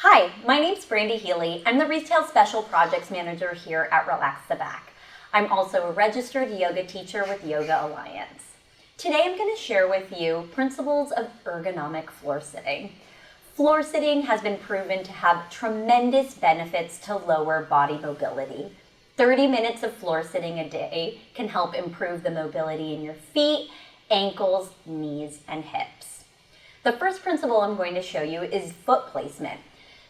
Hi, my name's Brandy Healy. I'm the Retail Special Projects Manager here at Relax the Back. I'm also a registered yoga teacher with Yoga Alliance. Today I'm going to share with you principles of ergonomic floor sitting. Floor sitting has been proven to have tremendous benefits to lower body mobility. 30 minutes of floor sitting a day can help improve the mobility in your feet, ankles, knees, and hips. The first principle I'm going to show you is foot placement.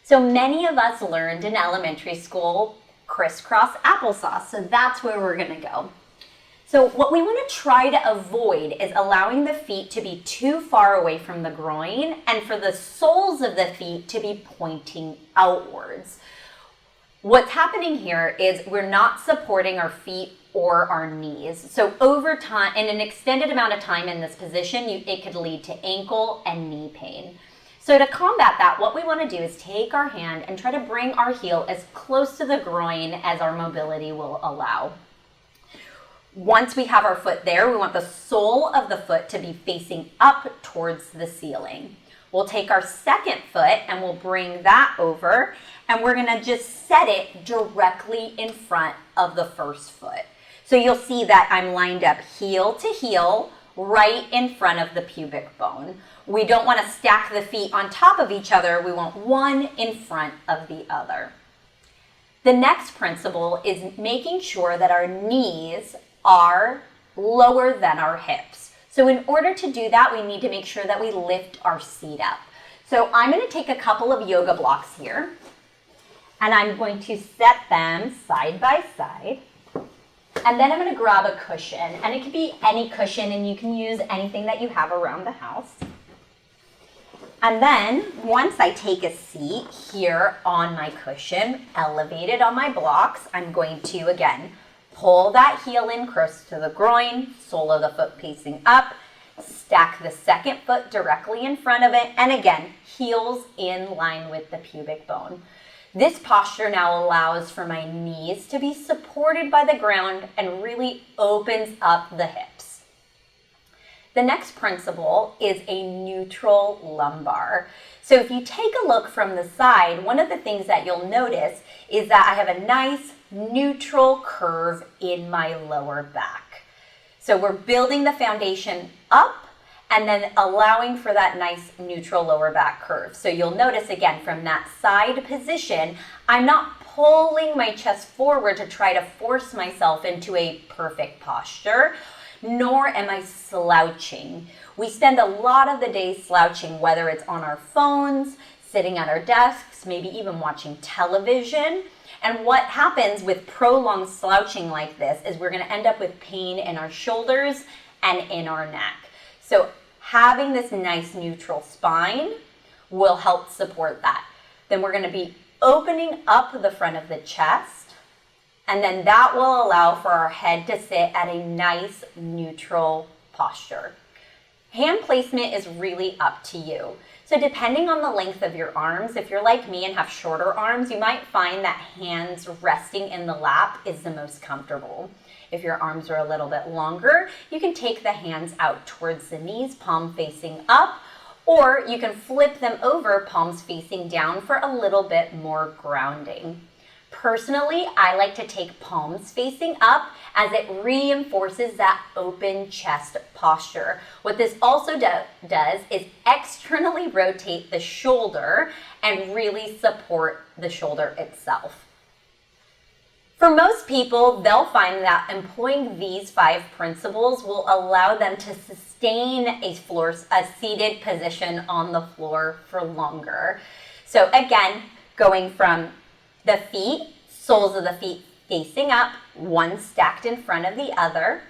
So many of us learned in elementary school crisscross applesauce, so that's where we're going to go. So what we want to try to avoid is allowing the feet to be too far away from the groin and for the soles of the feet to be pointing outwards. What's happening here is we're not supporting our feet or our knees. So over time, in an extended amount of time in this position, it could lead to ankle and knee pain. So to combat that, what we want to do is take our hand and try to bring our heel as close to the groin as our mobility will allow. Once we have our foot there, we want the sole of the foot to be facing up towards the ceiling. We'll take our second foot and we'll bring that over, and we're going to just set it directly in front of the first foot. So you'll see that I'm lined up heel to heel, right in front of the pubic bone. We don't want to stack the feet on top of each other. We want one in front of the other. The next principle is making sure that our knees are lower than our hips. So in order to do that, we need to make sure that we lift our seat up. So I'm going to take a couple of yoga blocks here, and I'm going to set them side by side. And then I'm going to grab a cushion, and it can be any cushion, and you can use anything that you have around the house. And then once I take a seat here on my cushion, elevated on my blocks, I'm going to, again, pull that heel in close to the groin, sole of the foot facing up, stack the second foot directly in front of it, and again, heels in line with the pubic bone. This posture now allows for my knees to be supported by the ground and really opens up the hips. The next principle is a neutral lumbar. So if you take a look from the side, one of the things that you'll notice is that I have a nice neutral curve in my lower back. So we're building the foundation up and then allowing for that nice neutral lower back curve. So you'll notice again from that side position, I'm not pulling my chest forward to try to force myself into a perfect posture, nor am I slouching. We spend a lot of the day slouching, whether it's on our phones, sitting at our desks, maybe even watching television. And what happens with prolonged slouching like this is we're going to end up with pain in our shoulders and in our neck. So having this nice neutral spine will help support that. Then we're going to be opening up the front of the chest, and then that will allow for our head to sit at a nice neutral posture. Hand placement is really up to you. So depending on the length of your arms, if you're like me and have shorter arms, you might find that hands resting in the lap is the most comfortable. If your arms are a little bit longer, you can take the hands out towards the knees, palm facing up, or you can flip them over, palms facing down for a little bit more grounding. Personally, I like to take palms facing up as it reinforces that open chest posture. What this also does is externally rotate the shoulder and really support the shoulder itself. For most people, they'll find that employing these 5 principles will allow them to sustain a seated position on the floor for longer. So again, going from the feet, soles of the feet facing up, one stacked in front of the other.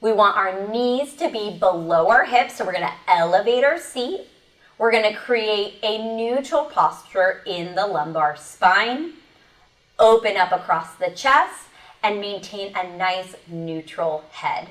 We want our knees to be below our hips, so we're going to elevate our seat. We're going to create a neutral posture in the lumbar spine, open up across the chest, and maintain a nice neutral head.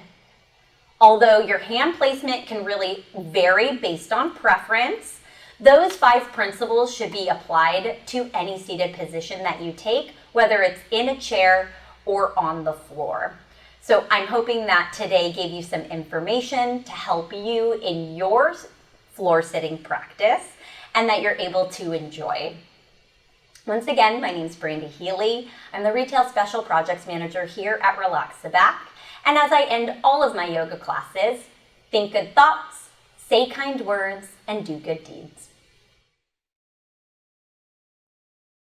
Although your hand placement can really vary based on preference, those 5 principles should be applied to any seated position that you take, whether it's in a chair or on the floor. So I'm hoping that today gave you some information to help you in your floor sitting practice. and that you're able to enjoy. Once again, my name is Brandy Healy. I'm the Retail Special Projects Manager here at Relax the Back. And as I end all of my yoga classes, think good thoughts, say kind words, and do good deeds.